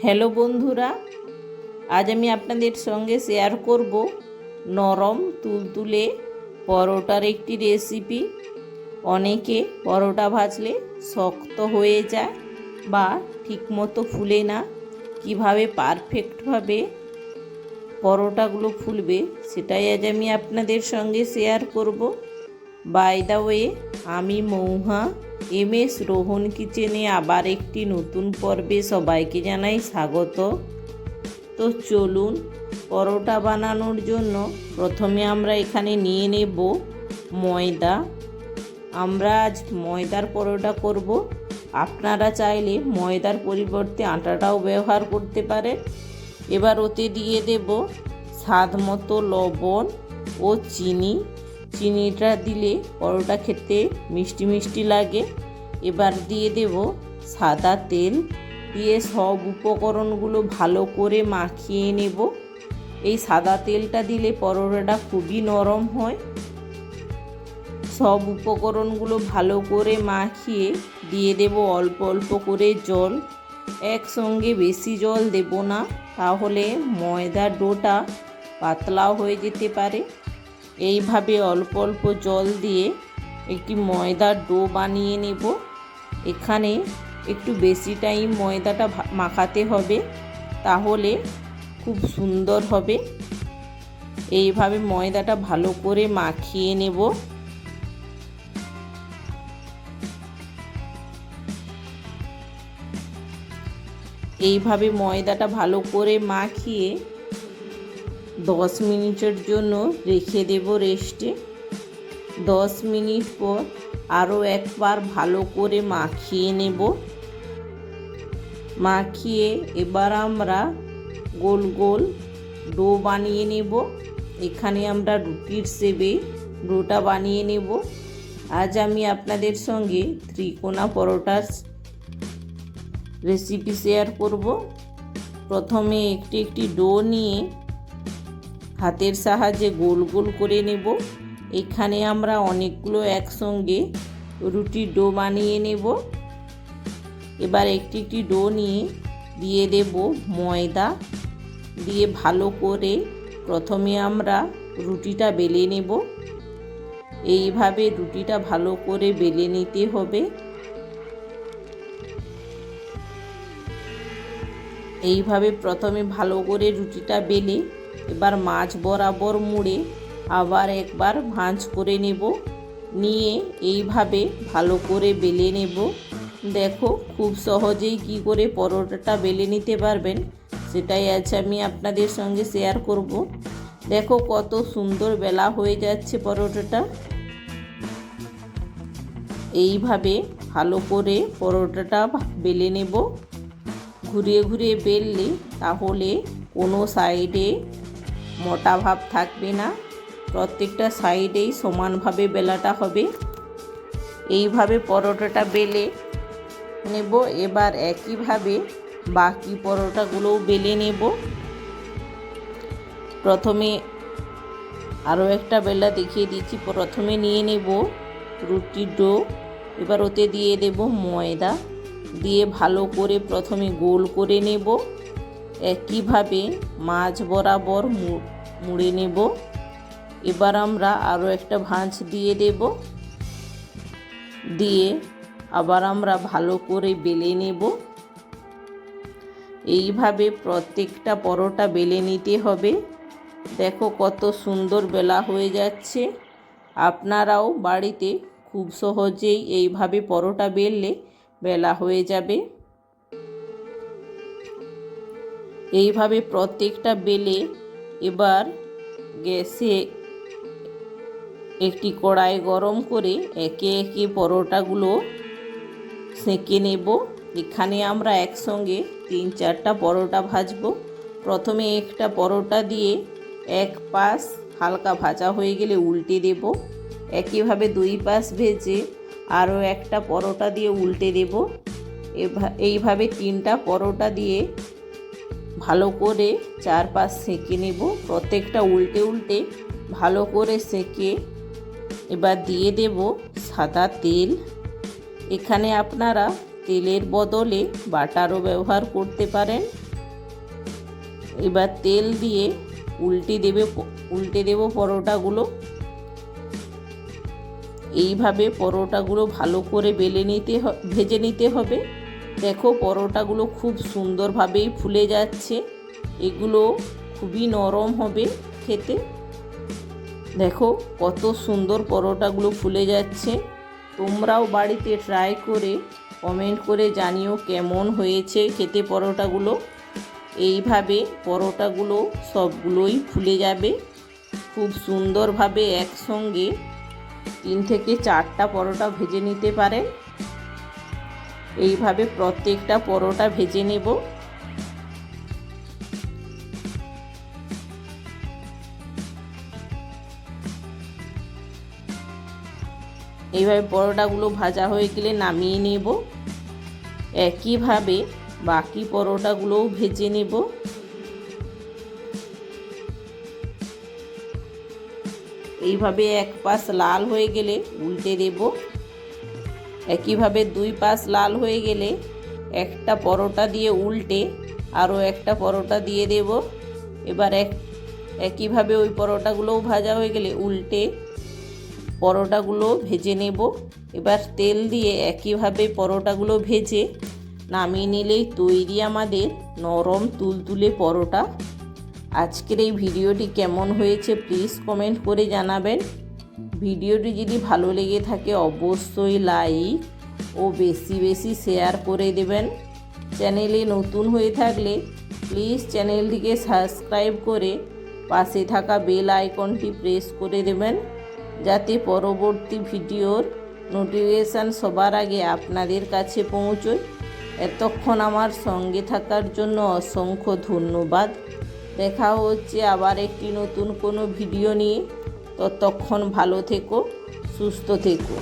Hello বন্ধুরা, আজ আমি আপনাদের সঙ্গে শেয়ার করব নরম তুলতুলে পরোটার একটি রেসিপি। অনেকে পরোটা ভাজলে শক্ত হয়ে যায় বা ঠিকমতো ফুলে না। কিভাবে পারফেক্টভাবে পরোটাগুলো ফুলবে সেটাই আজ আমি আপনাদের সঙ্গে শেয়ার করব। বাই দ্য ওয়ে, আমি মৌহা MS রোহন কিচেনে আবার একটি নতুন পর্বে সবাইকে জানাই স্বাগত। তো চলুন, পরোটা বানানোর জন্য প্রথমে আমরা এখানে নিয়ে নেব ময়দা। আমরা আজ ময়দার পরোটা করব। আপনারা চাইলে ময়দার পরিবর্তে আটাটাও ব্যবহার করতে পারেন। এবার ওতে দিয়ে দেব স্বাদ মতো লবণ ও চিনি। চিনিটা দিলে পরোটা খেতে মিষ্টি মিষ্টি লাগে। এবার দিয়ে দেব সাদা তেল, দিয়ে সব উপকরণগুলো ভালো করে মাখিয়ে নেব। এই সাদা তেলটা দিলে পরোটাটা খুবই নরম হয়। সব উপকরণগুলো ভালো করে মাখিয়ে দিয়ে দেব অল্প অল্প করে জল। একসঙ্গে বেশি জল দেব না, তাহলে ময়দার ডোটা পাতলাও হয়ে যেতে পারে। এইভাবে অল্প অল্প জল দিয়ে একটি ময়দার ডো বানিয়ে নেব। এখানে একটু বেশি টাইম ময়দাটা মাখাতে হবে, তাহলে খুব সুন্দর হবে। এইভাবে ময়দাটা ভালো করে মাখিয়ে নেব। এইভাবে ময়দাটা ভালো করে মাখিয়ে 10 মিনিটের জন্য রেখে দেব রেস্টে। 10 মিনিট পর আরও একবার ভালো করে মাখিয়ে নেব। মাখিয়ে এবার আমরা গোল গোল ডো বানিয়ে নেব। এখানে আমরা রুটির শেপে ডোটা বানিয়ে নেব। আজ আমি আপনাদের সঙ্গে ত্রিকোণা পরোটার রেসিপি শেয়ার করব। প্রথমে একটি একটি ডো নিয়ে হাতের সাহায্যে গোল গোল করে নেব। এখানে আমরা অনেকগুলো একসঙ্গে রুটির ডো বানিয়ে নেব। এবার একটি একটি ডো নিয়ে দিয়ে দেব ময়দা, দিয়ে ভালো করে প্রথমে আমরা রুটিটা বেলে নেব। এইভাবে রুটিটা ভালো করে বেলে নিতে হবে। এইভাবে প্রথমে ভালো করে রুটিটা বেলে এবার মাঝ বরাবর মুড়ে আবার একবার ভাঁজ করে নেব। নিয়ে এইভাবে ভালো করে বেলে নেব। দেখো, খুব সহজেই কি করে পরোটাটা বেলে নিতে পারবেন সেটাই আজ আমি আপনাদের সঙ্গে শেয়ার করব। দেখো কত সুন্দর বেলা হয়ে যাচ্ছে পরোটাটা। এইভাবে ভালো করে পরোটাটা বেলে নেব। ঘুরিয়ে ঘুরিয়ে বেললে তাহলে কোনো সাইডে মোটা ভাব থাকবে না, প্রত্যেকটা সাইডেই সমানভাবে বেলাটা হবে। এইভাবে পরোটাটা বেলে নেব। এবার একইভাবে বাকি পরোটাগুলোও বেলে নেব। প্রথমে আরও একটা বেলা দেখিয়ে দিচ্ছি। প্রথমে নিয়ে নেব রুটির ডো। এবার ওতে দিয়ে দেব ময়দা, দিয়ে ভালো করে প্রথমে গোল করে নেব। একইভাবে মাঝ বরাবর মুড়ে নেব। এবার আমরা আরও একটা ভাঁজ দিয়ে দেব, দিয়ে আবার আমরা ভালো করে বেলে নেব। এইভাবে প্রত্যেকটা পরোটা বেলে নিতে হবে। দেখো কত সুন্দর বেলা হয়ে যাচ্ছে। আপনারাও বাড়িতে খুব সহজেই এইভাবে পরোটা বেললে বেলা হয়ে যাবে। এইভাবে প্রত্যেকটা বেলে এবার গ্যাসে একটি কড়াই গরম করে একে একে পরোটাগুলো সেঁকে নেব। এখানে আমরা একসঙ্গে 3-4টা পরোটা ভাজবো। প্রথমে একটা পরোটা দিয়ে এক পাশ হালকা ভাজা হয়ে গেলে উল্টে দেব। একইভাবে 2 পাশ ভেজে আরও একটা পরোটা দিয়ে উল্টে দেব। এইভাবে 3টা পরোটা দিয়ে ভালো করে 4 পাশ সেঁকে নেব। প্রত্যেকটা উল্টে উল্টে ভালো করে সেঁকে এবার দিয়ে দেব সাদা তেল। এখানে আপনারা তেলের বদলে বাটারও ব্যবহার করতে পারেন। এবার তেল দিয়ে উল্টে দেব পরোটাগুলো। এইভাবে পরোটাগুলো ভালো করে ভেজে নিতে হবে। দেখো পরোটাগুলো খুব সুন্দরভাবেই ফুলে যাচ্ছে। এগুলো খুবই নরম হবে খেতে। দেখো কত সুন্দর পরোটাগুলো ফুলে যাচ্ছে। তোমরাও বাড়িতে ট্রাই করে কমেন্ট করে জানিও কেমন হয়েছে খেতে পরোটাগুলো। এইভাবে পরোটাগুলো সবগুলোই ফুলে যাবে। খুব সুন্দরভাবে একসঙ্গে 3 থেকে 4টা পরোটা ভেজে নিতে পারেন। এইভাবে প্রত্যেকটা পরোটা ভেজে নেব। এইভাবে পরোটাগুলো ভাজা হয়ে গেলে নামিয়ে নেব। একইভাবে বাকি পরোটাগুলোও ভেজে নেব। এইভাবে এক পাশ লাল হয়ে গেলে উল্টে দেব। একইভাবে 2 পাশ লাল হয়ে গেলে একটা পরোটা দিয়ে উল্টে আরও একটা পরোটা দিয়ে দেব। এবার একইভাবে ওই পরোটাগুলোও ভাজা হয়ে গেলে উল্টে পরোটাগুলো ভেজে নেব। এবার তেল দিয়ে একইভাবে পরোটাগুলো ভেজে নামিয়ে নিলেই তৈরি আমাদের নরম তুলতুলে পরোটা। আজকের এই ভিডিওটি কেমন হয়েছে প্লিজ কমেন্ট করে জানাবেন। ভিডিওটি যদি ভালো লেগে থাকে অবশ্যই লাইক ও বেশি বেশি শেয়ার করে দেবেন। চ্যানেলে নতুন হয়ে থাকলে প্লিজ চ্যানেলটিকে সাবস্ক্রাইব করে পাশে থাকা বেল আইকনটি প্রেস করে দেবেন, যাতে পরবর্তী ভিডিওর নোটিফিকেশান সবার আগে আপনাদের কাছে পৌঁছয়। এতক্ষণ আমার সঙ্গে থাকার জন্য অসংখ্য ধন্যবাদ। দেখা হচ্ছে আবার একটি নতুন কোনো ভিডিও নিয়ে। ততক্ষণ ভালো থেকো, সুস্থ থেকো।